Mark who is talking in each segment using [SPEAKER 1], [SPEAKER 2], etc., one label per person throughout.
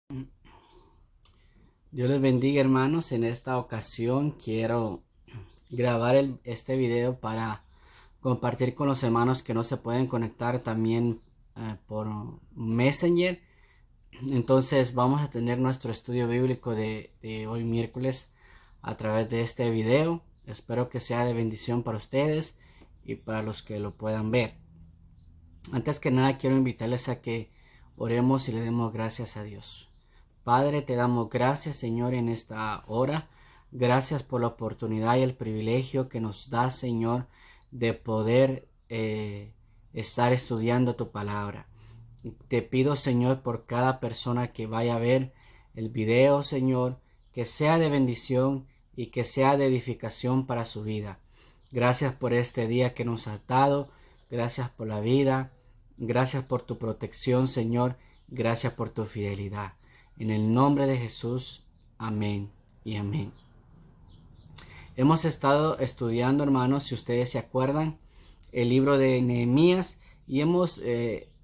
[SPEAKER 1] Dios les bendiga, hermanos. En esta ocasión quiero grabar este video para compartir con los hermanos que no se pueden conectar también por Messenger. Entonces vamos a tener nuestro estudio bíblico de hoy miércoles a través de este video. Espero que sea de bendición para ustedes y para los que lo puedan ver. Antes que nada quiero invitarles a que oremos y le demos gracias a Dios. Padre, te damos gracias, Señor, en esta hora. Gracias por la oportunidad y el privilegio que nos da, Señor, de poder estar estudiando tu palabra. Te pido, Señor, por cada persona que vaya a ver el video, Señor, que sea de bendición y que sea de edificación para su vida. Gracias por este día que nos has dado. Gracias por la vida. Gracias por tu protección, Señor. Gracias por tu fidelidad. En el nombre de Jesús, amén y amén. Hemos estado estudiando, hermanos, si ustedes se acuerdan, el libro de Nehemías y hemos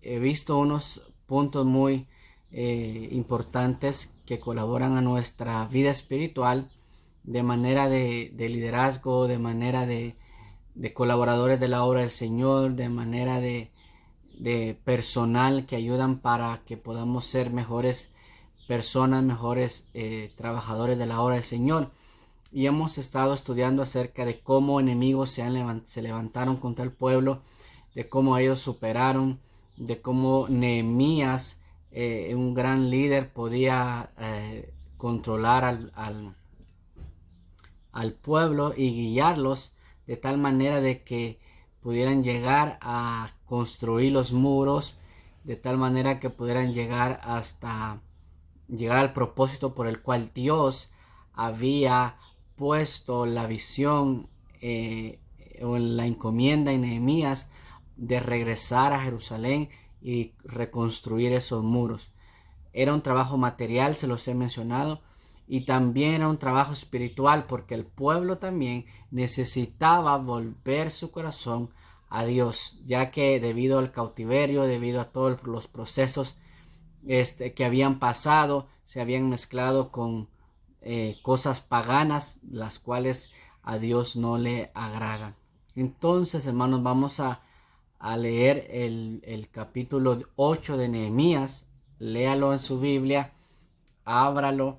[SPEAKER 1] visto unos puntos muy importantes que colaboran a nuestra vida espiritual de manera de liderazgo, de manera de colaboradores de la obra del Señor, de manera de personal que ayudan para que podamos ser mejores personas, mejores trabajadores de la obra del Señor. Y hemos estado estudiando acerca de cómo enemigos se levantaron contra el pueblo, de cómo ellos superaron, de cómo Nehemías, un gran líder, podía controlar al pueblo y guiarlos de tal manera de que pudieran llegar a construir los muros, de tal manera que pudieran llegar hasta llegar al propósito por el cual Dios había puesto la visión o en la encomienda en Nehemías de regresar a Jerusalén y reconstruir esos muros. Era un trabajo material, se los he mencionado, y también era un trabajo espiritual porque el pueblo también necesitaba volver su corazón a Dios, ya que debido al cautiverio, debido a todos los procesos que habían pasado, se habían mezclado con cosas paganas, las cuales a Dios no le agradan. Entonces, hermanos, vamos a leer el capítulo 8 de Nehemías. Léalo en su Biblia, ábralo,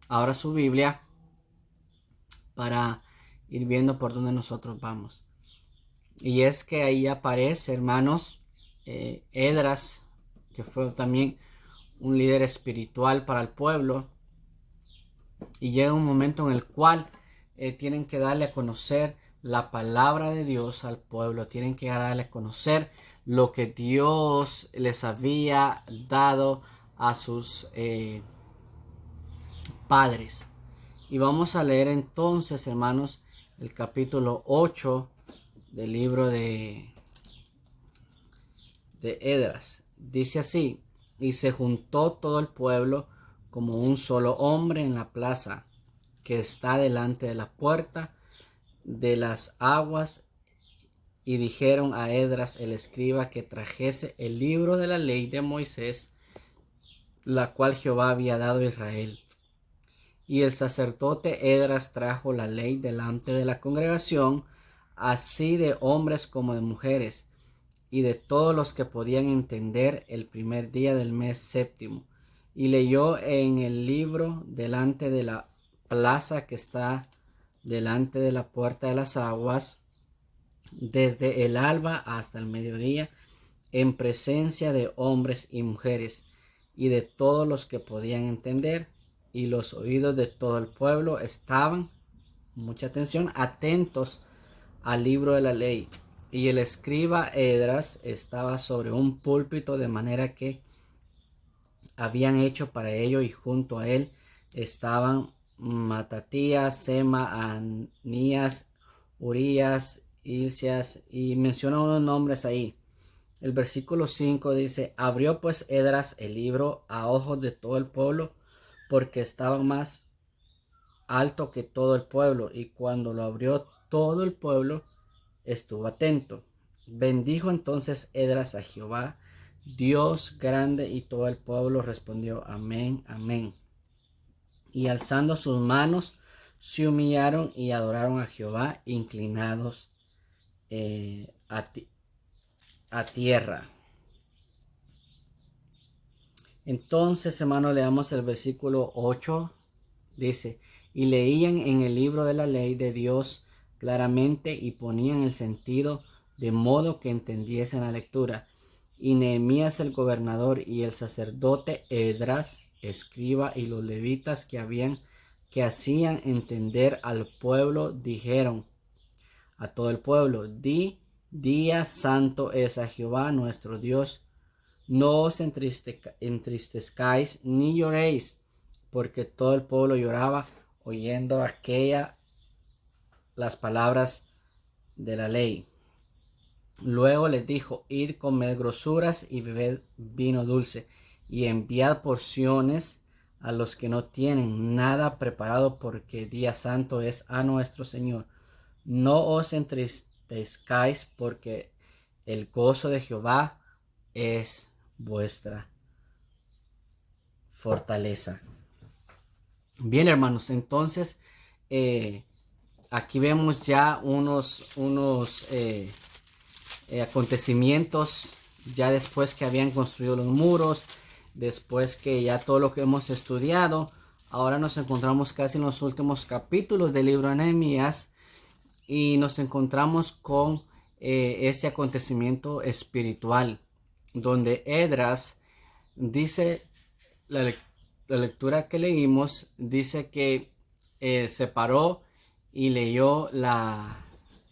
[SPEAKER 1] abra su Biblia para ir viendo por dónde nosotros vamos. Y es que ahí aparece, hermanos, Esdras, que fue también un líder espiritual para el pueblo, y llega un momento en el cual tienen que darle a conocer la palabra de Dios al pueblo, tienen que darle a conocer lo que Dios les había dado a sus padres. Y vamos a leer entonces, hermanos, el capítulo 8 del libro de Esdras. Dice así: y se juntó todo el pueblo como un solo hombre en la plaza que está delante de la puerta de las aguas, y dijeron a Esdras el escriba que trajese el libro de la ley de Moisés, la cual Jehová había dado a Israel. Y el sacerdote Esdras trajo la ley delante de la congregación, así de hombres como de mujeres, y de todos los que podían entender, el primer día del mes séptimo. Y leyó en el libro delante de la plaza que está delante de la puerta de las aguas, desde el alba hasta el mediodía, en presencia de hombres y mujeres, y de todos los que podían entender, y los oídos de todo el pueblo estaban, mucha atención, atentos al libro de la ley. Y el escriba Esdras estaba sobre un púlpito, de manera que habían hecho para ello, y junto a él estaban Matatías, Sema, Anías, Urías, Hilcias, y menciona unos nombres ahí. El versículo 5 dice: abrió pues Esdras el libro a ojos de todo el pueblo, porque estaba más alto que todo el pueblo, y cuando lo abrió todo el pueblo estuvo atento. Bendijo entonces Esdras a Jehová, Dios grande, y todo el pueblo respondió amén, amén. Y alzando sus manos, se humillaron y adoraron a Jehová, inclinados a tierra. Entonces, hermano, leamos el versículo 8. Dice: y leían en el libro de la ley de Dios claramente y ponían el sentido de modo que entendiesen la lectura. Y Nehemías el gobernador y el sacerdote Esdras, escriba, y los levitas que hacían entender al pueblo, dijeron a todo el pueblo: día santo es a Jehová nuestro Dios. No os entristezcáis ni lloréis, porque todo el pueblo lloraba oyendo las palabras de la ley. Luego les dijo: id, comed grosuras y bebed vino dulce, y enviad porciones a los que no tienen nada preparado, porque día santo es a nuestro Señor. No os entristezcáis, porque el gozo de Jehová es vuestra fortaleza. Bien, hermanos, entonces aquí vemos ya unos acontecimientos ya después que habían construido los muros, después que ya todo lo que hemos estudiado. Ahora nos encontramos casi en los últimos capítulos del libro de Nehemías y nos encontramos con ese acontecimiento espiritual, donde Esdras dice, la lectura que leímos dice que se paró y leyó la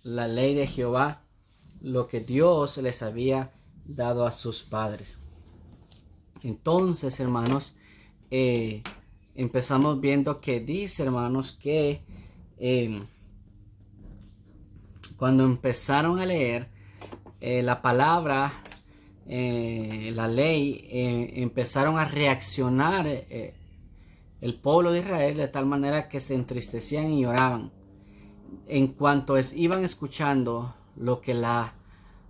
[SPEAKER 1] ley de Jehová, lo que Dios les había dado a sus padres. Entonces, hermanos, empezamos viendo que dice, hermanos, que cuando empezaron a leer la palabra, la ley, empezaron a reaccionar el pueblo de Israel de tal manera que se entristecían y lloraban. En cuanto iban escuchando lo que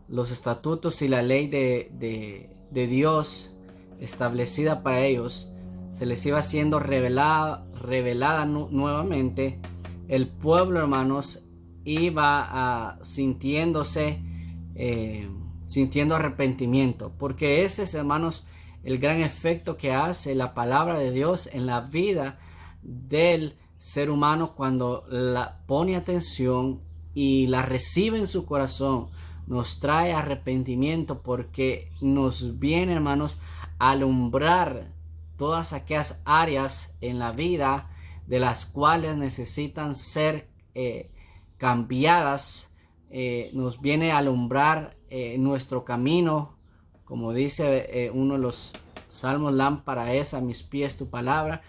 [SPEAKER 1] los estatutos y la ley de Dios establecida para ellos se les iba siendo revelada nuevamente, el pueblo, hermanos, iba sintiendo arrepentimiento, porque ese es, hermanos, el gran efecto que hace la palabra de Dios en la vida del ser humano cuando la pone atención y la recibe en su corazón. Nos trae arrepentimiento porque nos viene, hermanos, a alumbrar todas aquellas áreas en la vida de las cuales necesitan ser cambiadas. Nos viene a alumbrar nuestro camino, como dice uno de los salmos: lámpara es a mis pies tu palabra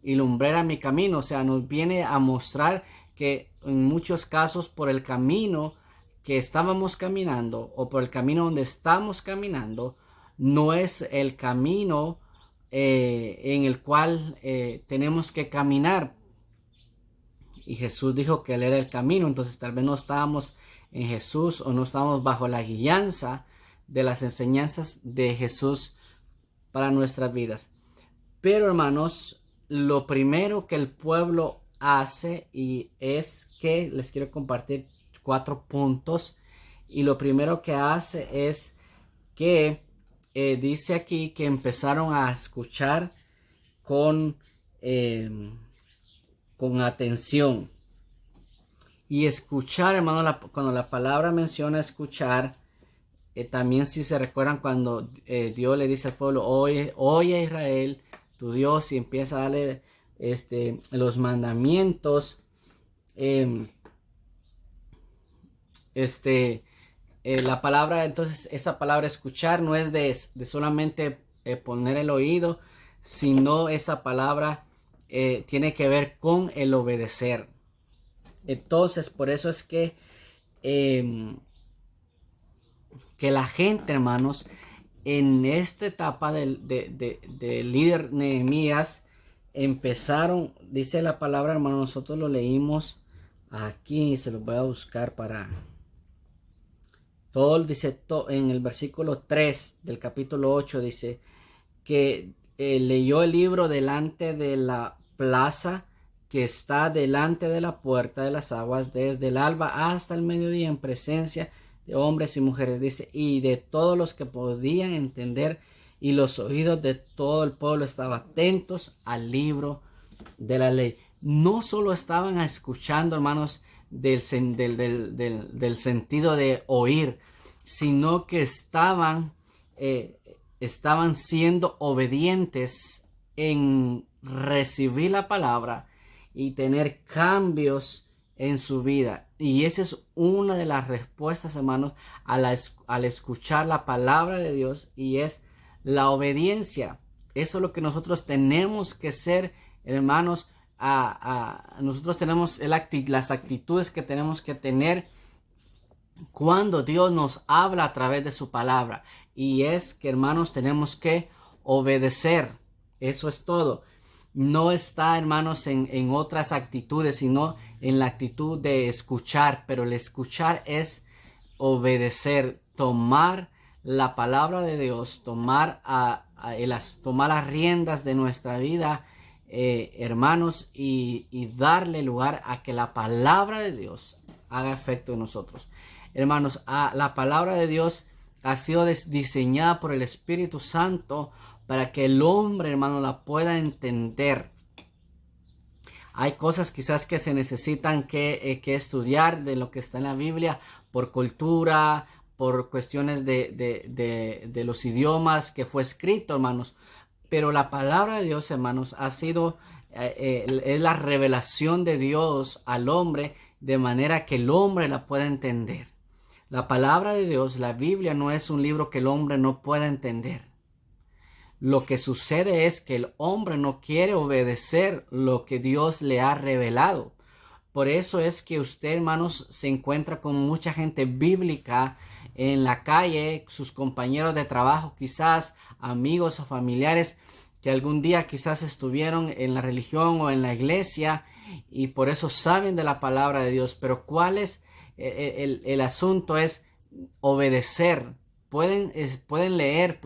[SPEAKER 1] y lumbrera mi camino. O sea, nos viene a mostrar que en muchos casos por el camino que estábamos caminando o por el camino donde estamos caminando no es el camino en el cual tenemos que caminar. Y Jesús dijo que Él era el camino. Entonces tal vez no estábamos en Jesús o no estábamos bajo la guianza de las enseñanzas de Jesús para nuestras vidas. Pero, hermanos, lo primero que el pueblo hace y es que les quiero compartir 4 puntos. Y lo primero que hace es que dice aquí que empezaron a escuchar con atención. Y escuchar, hermano, cuando la palabra menciona escuchar, también si se recuerdan cuando Dios le dice al pueblo: oye Israel, tu Dios, y empieza a darle los mandamientos. La palabra, entonces, esa palabra escuchar no es de solamente poner el oído, sino esa palabra tiene que ver con el obedecer. Entonces, por eso es que la gente, hermanos, en esta etapa del líder Nehemías, empezaron, dice la palabra, hermano, nosotros lo leímos aquí, se lo voy a buscar para Paul dice en el versículo 3 del capítulo 8, dice que leyó el libro delante de la plaza que está delante de la puerta de las aguas, desde el alba hasta el mediodía, en presencia de hombres y mujeres, dice, y de todos los que podían entender, y los oídos de todo el pueblo estaban atentos al libro de la ley. No solo estaban escuchando, hermanos, del sentido de oír, sino que estaban siendo obedientes en recibir la palabra y tener cambios en su vida. Y esa es una de las respuestas, hermanos, al escuchar la palabra de Dios, y es la obediencia. Eso es lo que nosotros tenemos que ser, hermanos. Nosotros tenemos las actitudes que tenemos que tener cuando Dios nos habla a través de su palabra, y es que, hermanos, tenemos que obedecer. Eso es todo. No está, hermanos, en otras actitudes, sino en la actitud de escuchar. Pero el escuchar es obedecer, tomar la palabra de Dios, tomar las riendas de nuestra vida, hermanos, y darle lugar a que la palabra de Dios haga efecto en nosotros. Hermanos, la palabra de Dios ha sido diseñada por el Espíritu Santo para que el hombre, hermano, la pueda entender. Hay cosas quizás que se necesitan que estudiar de lo que está en la Biblia por cultura, por cuestiones de los idiomas que fue escrito, hermanos. Pero la palabra de Dios, hermanos, es la revelación de Dios al hombre, de manera que el hombre la pueda entender. La palabra de Dios, la Biblia, no es un libro que el hombre no pueda entender. Lo que sucede es que el hombre no quiere obedecer lo que Dios le ha revelado. Por eso es que usted, hermanos, se encuentra con mucha gente bíblica en la calle, sus compañeros de trabajo, quizás amigos o familiares que algún día quizás estuvieron en la religión o en la iglesia, y por eso saben de la palabra de Dios. Pero ¿cuál es el asunto? Es obedecer. Pueden leer,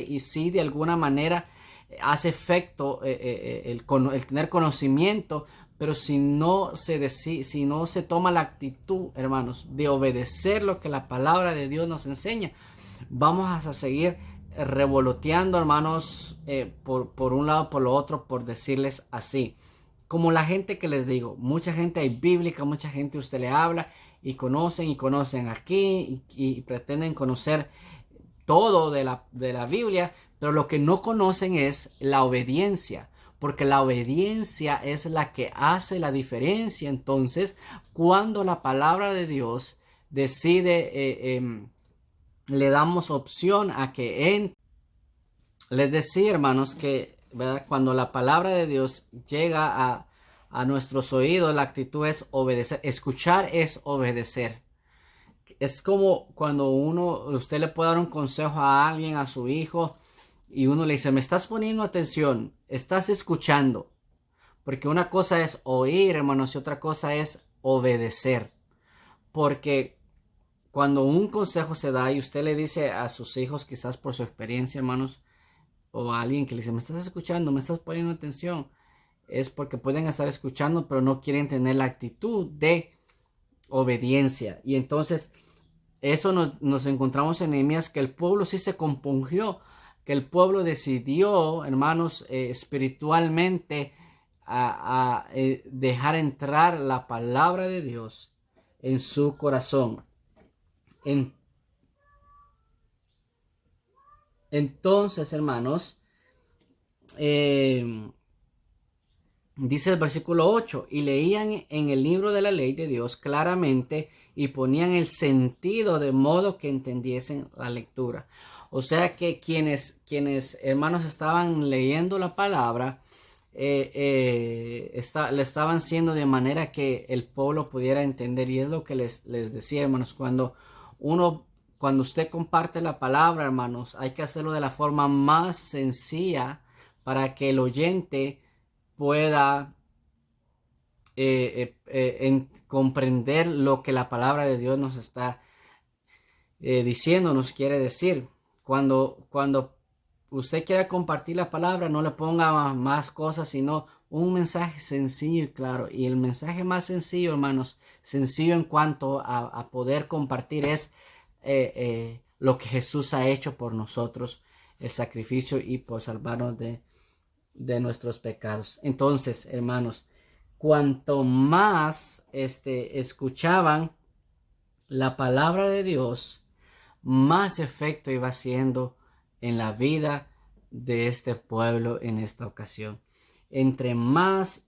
[SPEAKER 1] y si de alguna manera hace efecto el tener conocimiento, pero si no se toma la actitud, hermanos, de obedecer lo que la palabra de Dios nos enseña, vamos a seguir revoloteando, hermanos, por un lado, por lo otro, por decirles así. Como la gente que les digo, mucha gente hay bíblica, mucha gente usted le habla y conocen aquí y pretenden conocer todo de la Biblia, pero lo que no conocen es la obediencia, porque la obediencia es la que hace la diferencia. Entonces, cuando la palabra de Dios decide, le damos opción a que les decía, hermanos, que, ¿verdad?, cuando la palabra de Dios llega a nuestros oídos, la actitud es obedecer. Escuchar es obedecer. Es como cuando usted le puede dar un consejo a alguien, a su hijo, y uno le dice, me estás poniendo atención, estás escuchando. Porque una cosa es oír, hermanos, y otra cosa es obedecer. Porque cuando un consejo se da y usted le dice a sus hijos, quizás por su experiencia, hermanos, o a alguien que le dice, me estás escuchando, me estás poniendo atención, es porque pueden estar escuchando, pero no quieren tener la actitud de obediencia. Y entonces eso nos encontramos en Nehemías, que el pueblo sí se compungió, que el pueblo decidió, hermanos, espiritualmente dejar entrar la palabra de Dios en su corazón. Entonces, hermanos, dice el versículo 8, y leían en el libro de la ley de Dios claramente y ponían el sentido de modo que entendiesen la lectura. O sea que quienes hermanos estaban leyendo la palabra, le estaban haciendo de manera que el pueblo pudiera entender. Y es lo que les decía, hermanos, cuando usted comparte la palabra, hermanos, hay que hacerlo de la forma más sencilla para que el oyente pueda comprender lo que la palabra de Dios nos está diciéndonos, quiere decir, cuando usted quiera compartir la palabra, no le ponga más cosas, sino un mensaje sencillo y claro. Y el mensaje más sencillo, hermanos, sencillo en cuanto a poder compartir es lo que Jesús ha hecho por nosotros, el sacrificio y por salvarnos de nuestros pecados. Entonces, hermanos, cuanto más escuchaban la palabra de Dios, más efecto iba haciendo en la vida de este pueblo en esta ocasión. Entre más,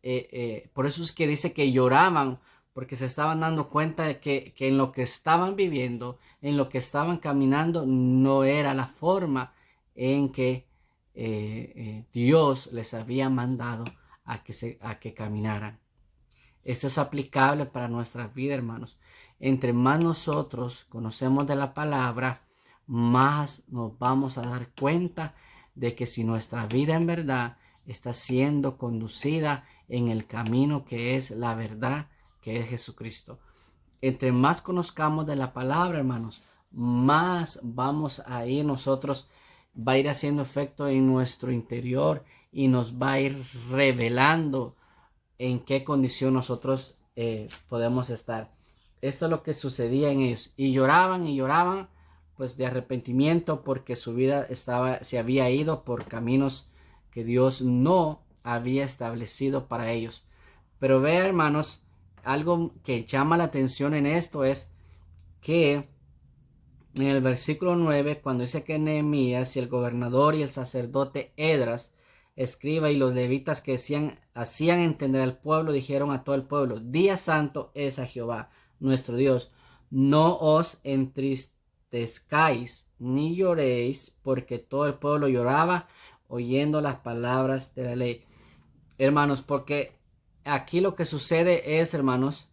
[SPEAKER 1] por eso es que dice que lloraban, porque se estaban dando cuenta de que en lo que estaban viviendo, en lo que estaban caminando, no era la forma en que Dios les había mandado a que caminaran. Esto es aplicable para nuestra vida, hermanos. Entre más nosotros conocemos de la palabra, más nos vamos a dar cuenta de que si nuestra vida en verdad está siendo conducida en el camino que es la verdad, que es Jesucristo. Entre más conozcamos de la palabra, hermanos, más vamos a ir nosotros, va a ir haciendo efecto en nuestro interior y nos va a ir revelando en qué condición nosotros podemos estar. Esto es lo que sucedía en ellos. Y lloraban, pues de arrepentimiento porque su vida se había ido por caminos que Dios no había establecido para ellos. Pero vea, hermanos, algo que llama la atención en esto es que en el versículo 9, cuando dice que Nehemías y el gobernador y el sacerdote Edras, escriba, y los levitas que hacían entender al pueblo, dijeron a todo el pueblo: día santo es a Jehová nuestro Dios, no os entristezcáis ni lloréis, porque todo el pueblo lloraba oyendo las palabras de la ley. Hermanos, porque aquí lo que sucede es, hermanos,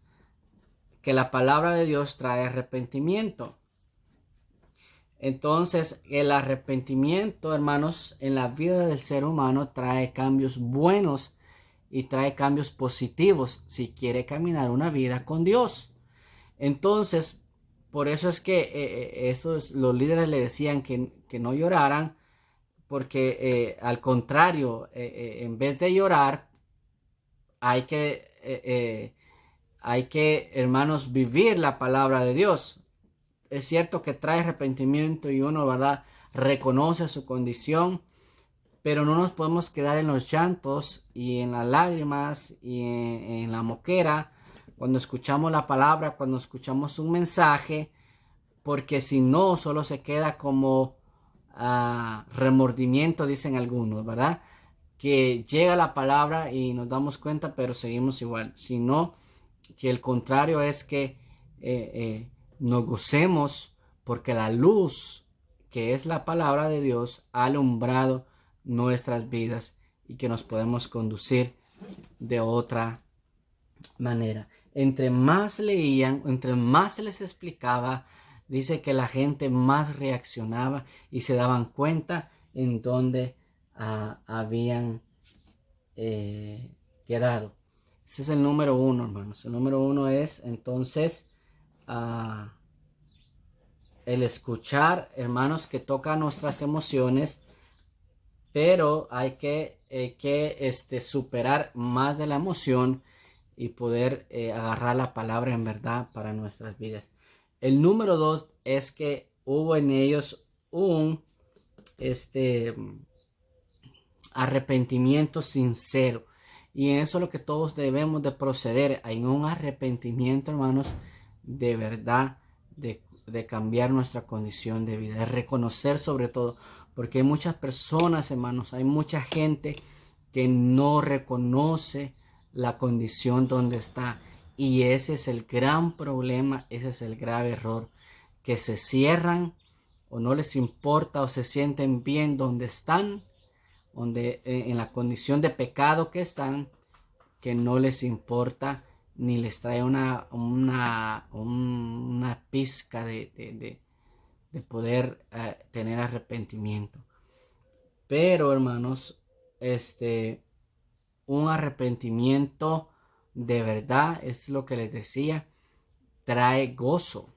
[SPEAKER 1] que la palabra de Dios trae arrepentimiento. Entonces, el arrepentimiento, hermanos, en la vida del ser humano trae cambios buenos y trae cambios positivos si quiere caminar una vida con Dios. Entonces, por eso es que los líderes le decían que no lloraran, porque al contrario, en vez de llorar, hay que, hermanos, vivir la palabra de Dios. Es cierto que trae arrepentimiento y uno, ¿verdad?, reconoce su condición, pero no nos podemos quedar en los llantos y en las lágrimas y en la moquera cuando escuchamos la palabra, cuando escuchamos un mensaje, porque si no, solo se queda como remordimiento, dicen algunos, ¿verdad? Que llega la palabra y nos damos cuenta, pero seguimos igual. Sino que el contrario es que nos gocemos porque la luz, que es la palabra de Dios, ha alumbrado nuestras vidas y que nos podemos conducir de otra manera. Entre más leían, entre más se les explicaba, dice que la gente más reaccionaba y se daban cuenta en dónde habían quedado. Ese es el número uno, hermanos. El número uno es entonces el escuchar, hermanos, que toca nuestras emociones, pero hay que superar más de la emoción y poder agarrar la palabra en verdad para nuestras vidas. El número dos es que hubo en ellos un arrepentimiento sincero. Y eso es lo que todos debemos de proceder, en un arrepentimiento, hermanos, de verdad, de cambiar nuestra condición de vida, de reconocer sobre todo, porque hay muchas personas, hermanos, hay mucha gente que no reconoce la condición donde está, y ese es el gran problema, ese es el grave error, que se cierran o no les importa o se sienten bien donde están, en la condición de pecado que están, que no les importa ni les trae una pizca de poder tener arrepentimiento. Pero, hermanos, un arrepentimiento de verdad, es lo que les decía, trae gozo.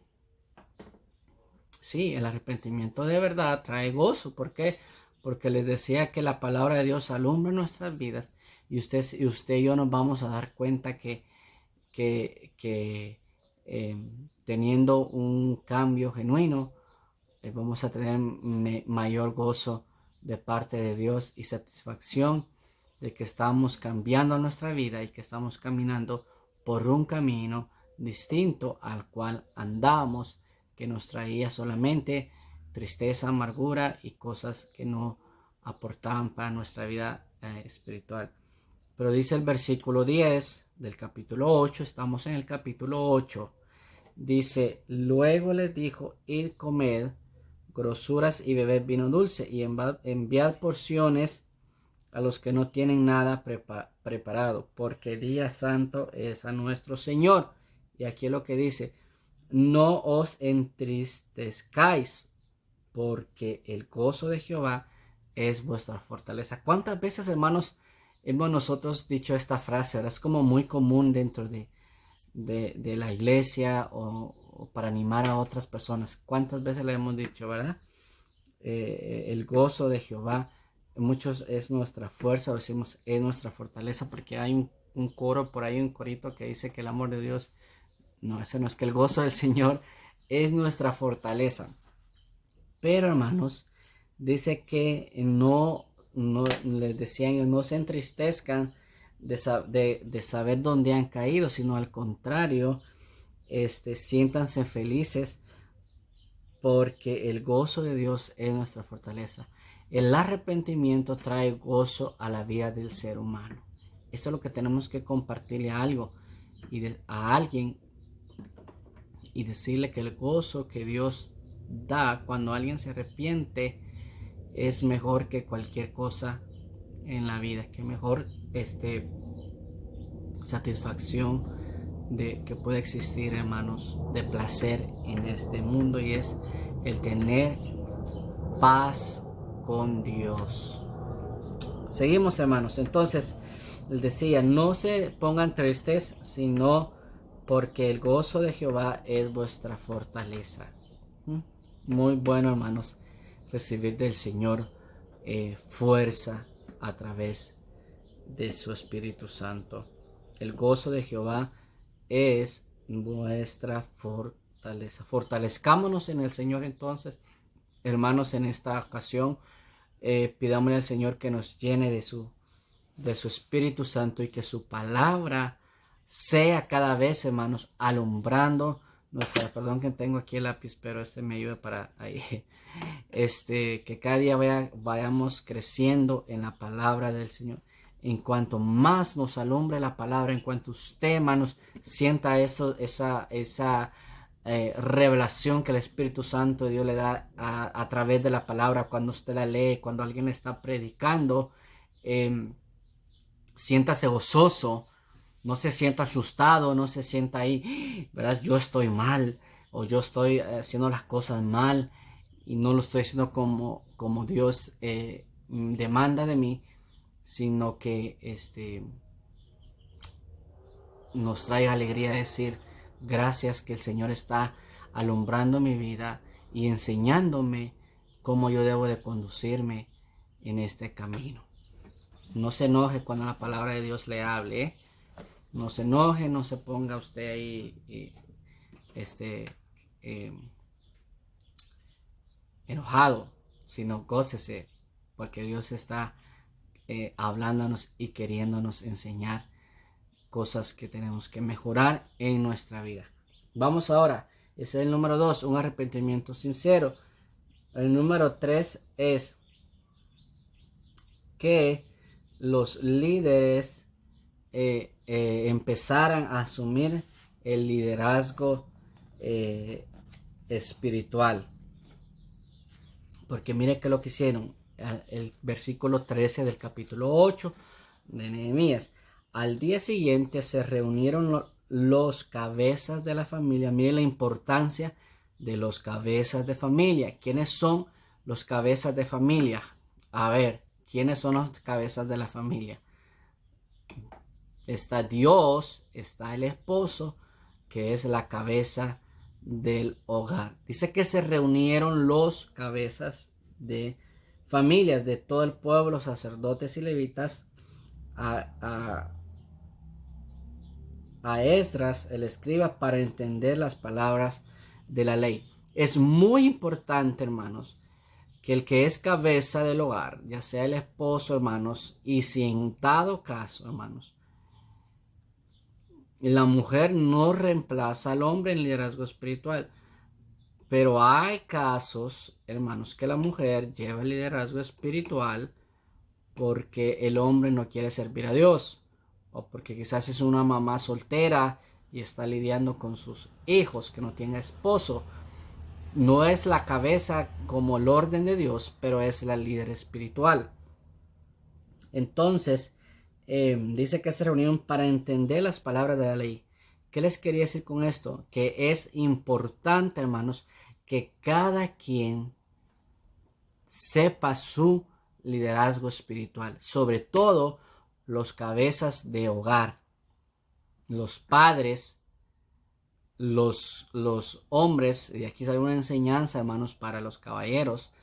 [SPEAKER 1] Sí, el arrepentimiento de verdad trae gozo. ¿Por qué? Porque les decía que la palabra de Dios alumbra nuestras vidas y yo nos vamos a dar cuenta que teniendo un cambio genuino, vamos a tener mayor gozo de parte de Dios y satisfacción de que estamos cambiando nuestra vida y que estamos caminando por un camino distinto al cual andábamos, que nos traía solamente tristeza, amargura y cosas que no aportaban para nuestra vida espiritual. Pero dice el versículo 10 del capítulo 8, estamos en el capítulo 8, dice: luego les dijo: id, comed grosuras y bebed vino dulce, y enviad porciones a los que no tienen nada preparado, porque el día santo es a nuestro Señor. Y aquí es lo que dice: no os entristezcáis, porque el gozo de Jehová es vuestra fortaleza. ¿Cuántas veces, hermanos, hemos nosotros dicho esta frase? ¿Verdad? Es como muy común dentro de la iglesia o para animar a otras personas. ¿Cuántas veces le hemos dicho, verdad? El gozo de Jehová, muchos es nuestra fuerza, o decimos es nuestra fortaleza, porque hay un coro por ahí, un corito que dice que el amor de Dios, no, ese no es, que el gozo del Señor es nuestra fortaleza. Pero, hermanos, dice que no les decían, no se entristezcan de saber dónde han caído, sino al contrario, siéntanse felices, porque el gozo de Dios es nuestra fortaleza. El arrepentimiento trae gozo a la vida del ser humano. Eso es lo que tenemos que compartirle a a alguien, y decirle que el gozo que Dios da cuando alguien se arrepiente es mejor que cualquier cosa en la vida, que mejor satisfacción que puede existir, hermanos, de placer en este mundo, y es el tener paz con Dios. Seguimos, hermanos. Entonces, él decía: no se pongan tristes, sino porque el gozo de Jehová es vuestra fortaleza. Muy bueno, hermanos, recibir del Señor fuerza a través de su Espíritu Santo. El gozo de Jehová es nuestra fortaleza. Fortalezcámonos en el Señor, entonces, hermanos, en esta ocasión. Pidámosle al Señor que nos llene de su Espíritu Santo, y que su palabra sea cada vez, hermanos, alumbrando nuestra, perdón que tengo aquí el lápiz, pero me ayuda para ahí, que cada día vayamos creciendo en la palabra del Señor. En cuanto más nos alumbre la palabra, en cuanto usted, hermanos, sienta esa revelación que el Espíritu Santo de Dios le da a través de la palabra, cuando usted la lee, cuando alguien está predicando, siéntase gozoso, no se sienta asustado, no se sienta ahí, ¿verdad? Yo estoy mal, o yo estoy haciendo las cosas mal y no lo estoy haciendo como Dios demanda de mí, sino que nos trae alegría decir: gracias, que el Señor está alumbrando mi vida y enseñándome cómo yo debo de conducirme en este camino. No se enoje cuando la palabra de Dios le hable, ¿eh? No se enoje, no se ponga usted ahí enojado, sino gócese, porque Dios está hablándonos y queriéndonos enseñar cosas que tenemos que mejorar en nuestra vida. Vamos ahora, ese es el número 2, un arrepentimiento sincero. El número 3 es que los líderes empezaran a asumir el liderazgo espiritual. Porque mire que lo que hicieron, el versículo 13 del capítulo 8 de Nehemías. Al día siguiente se reunieron los cabezas de la familia. Mire la importancia de los cabezas de familia. ¿Quiénes son los cabezas de familia? A ver, ¿quiénes son los cabezas de la familia? Está Dios, está el esposo, que es la cabeza del hogar. Dice que se reunieron los cabezas de familias de todo el pueblo, sacerdotes y levitas, a Esdras, el escriba, para entender las palabras de la ley. Es muy importante, hermanos, que el que es cabeza del hogar, ya sea el esposo, hermanos, y si en dado caso, hermanos, la mujer no reemplaza al hombre en liderazgo espiritual, pero hay casos, hermanos, que la mujer lleva el liderazgo espiritual porque el hombre no quiere servir a Dios, o porque quizás es una mamá soltera y está lidiando con sus hijos que no tiene esposo. No es la cabeza como el orden de Dios, pero es la líder espiritual. Entonces, dice que se reunieron para entender las palabras de la ley. ¿Qué les quería decir con esto? Que es importante, hermanos, que cada quien sepa su liderazgo espiritual, sobre todo los cabezas de hogar, los padres, los hombres. Y aquí sale una enseñanza, hermanos, para los caballeros,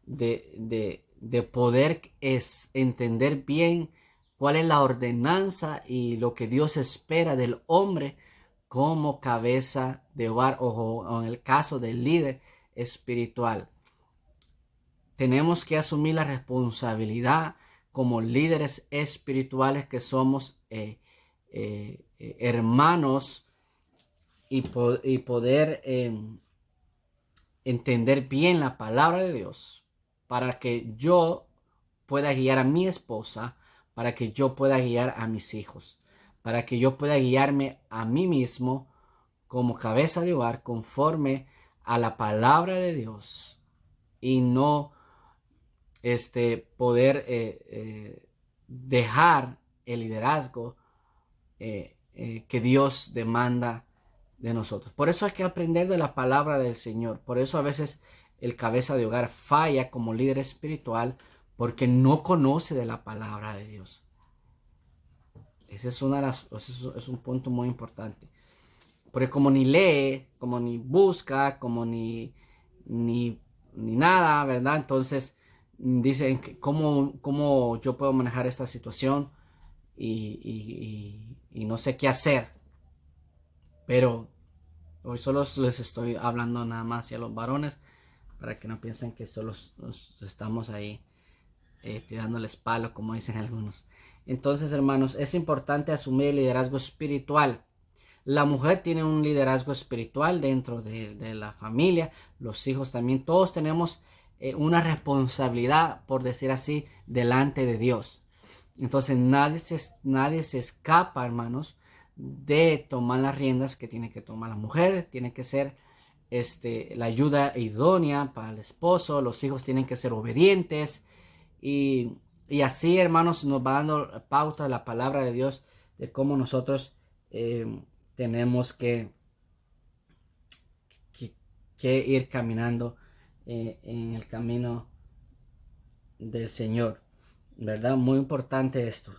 [SPEAKER 1] de poder entender bien cuál es la ordenanza y lo que Dios espera del hombre como cabeza de hogar, o en el caso del líder espiritual. Tenemos que asumir la responsabilidad como líderes espirituales que somos, hermanos, y poder entender bien la palabra de Dios para que yo pueda guiar a mi esposa, para que yo pueda guiar a mis hijos, para que yo pueda guiarme a mí mismo como cabeza de hogar conforme a la palabra de Dios, y no poder dejar el liderazgo que Dios demanda de nosotros. Por eso hay que aprender de la palabra del Señor. Por eso a veces el cabeza de hogar falla como líder espiritual, porque no conoce de la palabra de Dios. Ese es un punto muy importante. Porque como ni lee, como ni busca, como ni nada, ¿verdad? Entonces dicen cómo yo puedo manejar esta situación, y no sé qué hacer. Pero hoy solo les estoy hablando nada más hacia los varones, para que no piensen que solo estamos ahí tirándoles palo, como dicen algunos. Entonces, hermanos, es importante asumir el liderazgo espiritual. La mujer tiene un liderazgo espiritual dentro de la familia, los hijos también. Todos tenemos una responsabilidad, por decir así, delante de Dios. Entonces nadie se escapa, hermanos, de tomar las riendas que tiene que tomar la mujer. Tiene que ser la ayuda idónea para el esposo. Los hijos tienen que ser obedientes. Y así, hermanos, nos va dando pauta de la palabra de Dios de cómo nosotros tenemos que ir caminando en el camino del Señor, ¿verdad? Muy importante esto.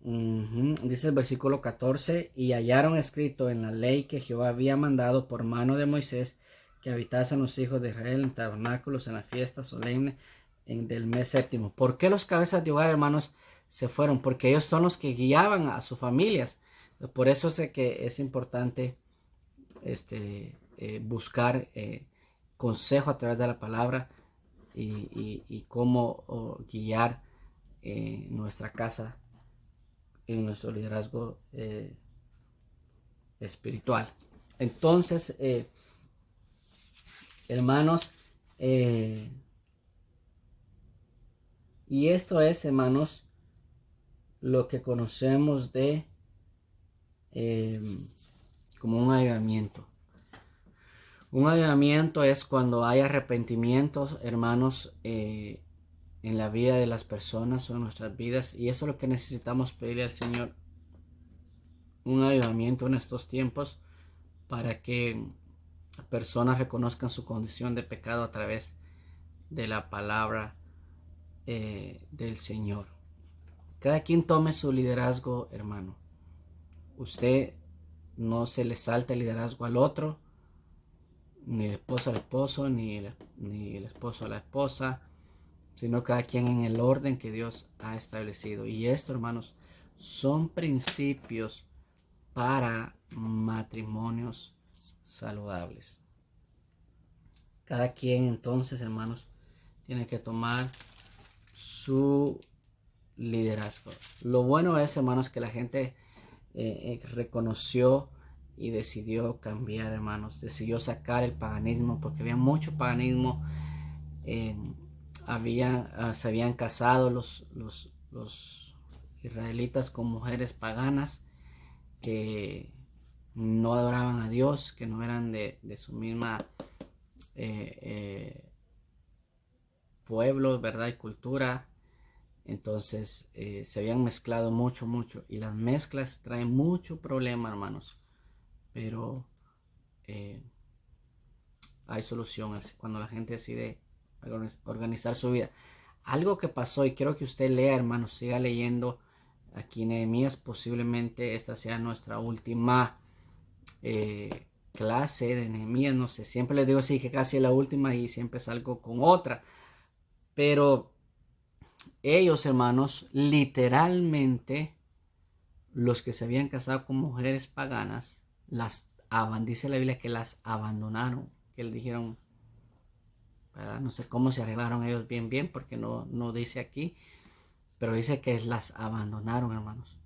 [SPEAKER 1] Dice el versículo 14: y hallaron escrito en la ley que Jehová había mandado por mano de Moisés, que habitasen los hijos de Israel en tabernáculos en la fiesta solemne del mes séptimo. ¿Por qué los cabezas de hogar, hermanos, se fueron? Porque ellos son los que guiaban a sus familias. Por eso sé que es importante buscar consejo a través de la palabra, y cómo guiar nuestra casa en nuestro liderazgo espiritual. Entonces, hermanos, y esto es, hermanos, lo que conocemos de como un avivamiento. Un avivamiento es cuando hay arrepentimientos, hermanos, en la vida de las personas o en nuestras vidas. Y eso es lo que necesitamos pedirle al Señor. Un avivamiento en estos tiempos, para que personas reconozcan su condición de pecado a través de la palabra del Señor. Cada quien tome su liderazgo, hermano. Usted no se le salta el liderazgo al otro, ni el esposo al esposo, ni el esposo a la esposa, sino cada quien en el orden que Dios ha establecido. Y esto, hermanos, son principios para matrimonios saludables. Cada quien entonces, hermanos, tiene que tomar su liderazgo. Lo bueno es, hermanos, que la gente reconoció y decidió cambiar, hermanos. Decidió sacar el paganismo, porque había mucho paganismo. Se habían casado los israelitas con mujeres paganas que no adoraban a Dios, que no eran de su misma pueblo, verdad, y cultura. Entonces se habían mezclado mucho, y las mezclas traen mucho problema, hermanos, pero hay soluciones cuando la gente decide organizar su vida. Algo que pasó, y quiero que usted lea, hermanos, siga leyendo aquí Nehemías. Posiblemente esta sea nuestra última clase de Nehemías, no sé, siempre les digo sí que casi es la última y siempre salgo con otra, pero ellos, hermanos, literalmente, los que se habían casado con mujeres paganas, dice la Biblia que las abandonaron, que le dijeron, no sé cómo se arreglaron ellos bien, porque no dice aquí, pero dice que las abandonaron, hermanos.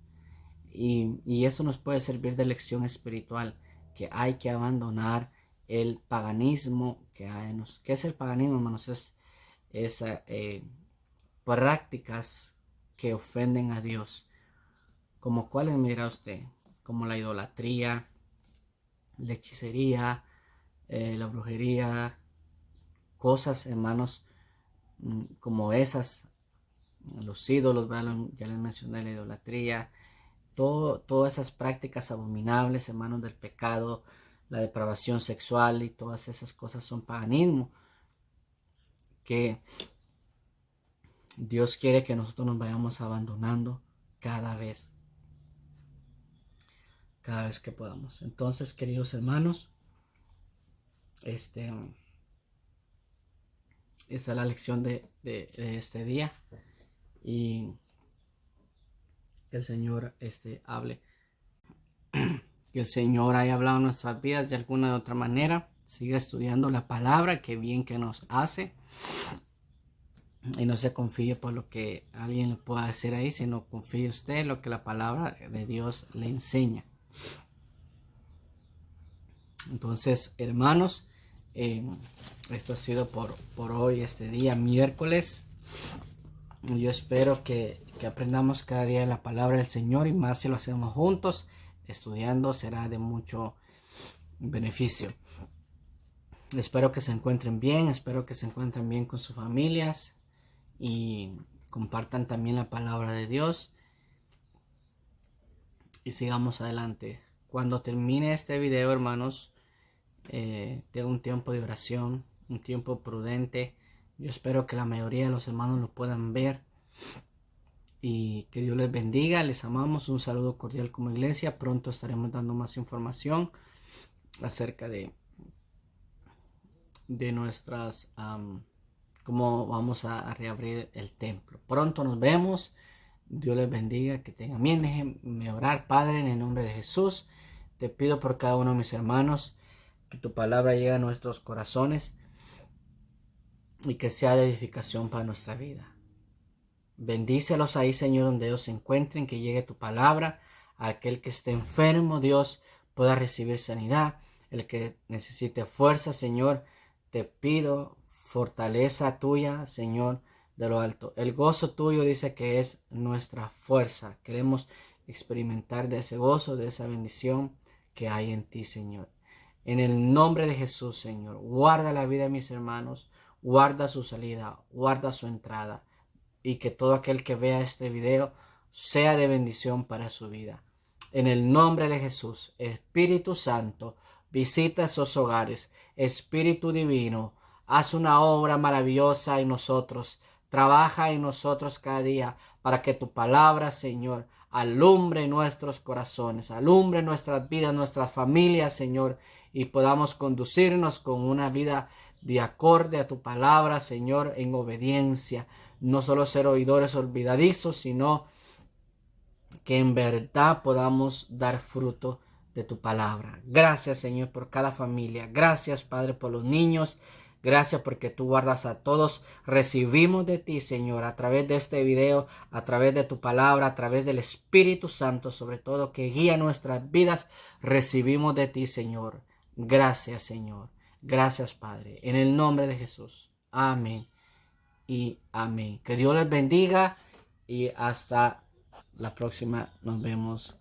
[SPEAKER 1] Y eso nos puede servir de lección espiritual, que hay que abandonar el paganismo que hay en nosotros. ¿Qué es el paganismo, hermanos? Es prácticas que ofenden a Dios. ¿Como cuáles me dirá usted? Como la idolatría, la hechicería, la brujería, cosas, hermanos, como esas, los ídolos, ¿verdad? Ya les mencioné la idolatría, todas esas prácticas abominables, hermanos, del pecado, la depravación sexual y todas esas cosas son paganismo que Dios quiere que nosotros nos vayamos abandonando cada vez que podamos. Entonces, queridos hermanos, esta es la lección de este día, y que el Señor hable, que el Señor haya hablado en nuestras vidas de alguna de otra manera. Siga estudiando la palabra, que bien que nos hace, y no se confíe por lo que alguien le pueda decir ahí, sino confíe usted en lo que la palabra de Dios le enseña. Entonces, hermanos, esto ha sido por hoy, este día miércoles. Yo espero que aprendamos cada día la palabra del Señor, y más si lo hacemos juntos, estudiando, será de mucho beneficio. Espero que se encuentren bien, con sus familias, y compartan también la palabra de Dios, y sigamos adelante. Cuando termine este video, hermanos, tengo un tiempo de oración, un tiempo prudente. Yo espero que la mayoría de los hermanos lo puedan ver, y que Dios les bendiga. Les amamos. Un saludo cordial como iglesia. Pronto estaremos dando más información acerca de nuestras cómo vamos a reabrir el templo. Pronto nos vemos. Dios les bendiga, que tengan bien. Déjenme orar. Padre, en el nombre de Jesús, te pido por cada uno de mis hermanos, que tu palabra llegue a nuestros corazones y que sea de edificación para nuestra vida. Bendícelos ahí, Señor, donde ellos se encuentren, que llegue tu palabra a aquel que esté enfermo, Dios, pueda recibir sanidad. El que necesite fuerza, Señor, te pido fortaleza tuya, Señor, de lo alto. El gozo tuyo dice que es nuestra fuerza. Queremos experimentar de ese gozo, de esa bendición que hay en ti, Señor. En el nombre de Jesús, Señor, guarda la vida de mis hermanos, guarda su salida, guarda su entrada, y que todo aquel que vea este video sea de bendición para su vida. En el nombre de Jesús, Espíritu Santo, visita esos hogares. Espíritu Divino, haz una obra maravillosa en nosotros. Trabaja en nosotros cada día para que tu palabra, Señor, alumbre nuestros corazones, alumbre nuestras vidas, nuestras familias, Señor, y podamos conducirnos con una vida de acorde a tu palabra, Señor, en obediencia. No solo ser oidores olvidadizos, sino que en verdad podamos dar fruto de tu palabra. Gracias, Señor, por cada familia. Gracias, Padre, por los niños. Gracias porque tú guardas a todos. Recibimos de ti, Señor, a través de este video, a través de tu palabra, a través del Espíritu Santo, sobre todo que guía nuestras vidas. Recibimos de ti, Señor. Gracias, Señor. Gracias, Padre. En el nombre de Jesús. Amén y amén. Que Dios les bendiga y hasta la próxima. Nos vemos.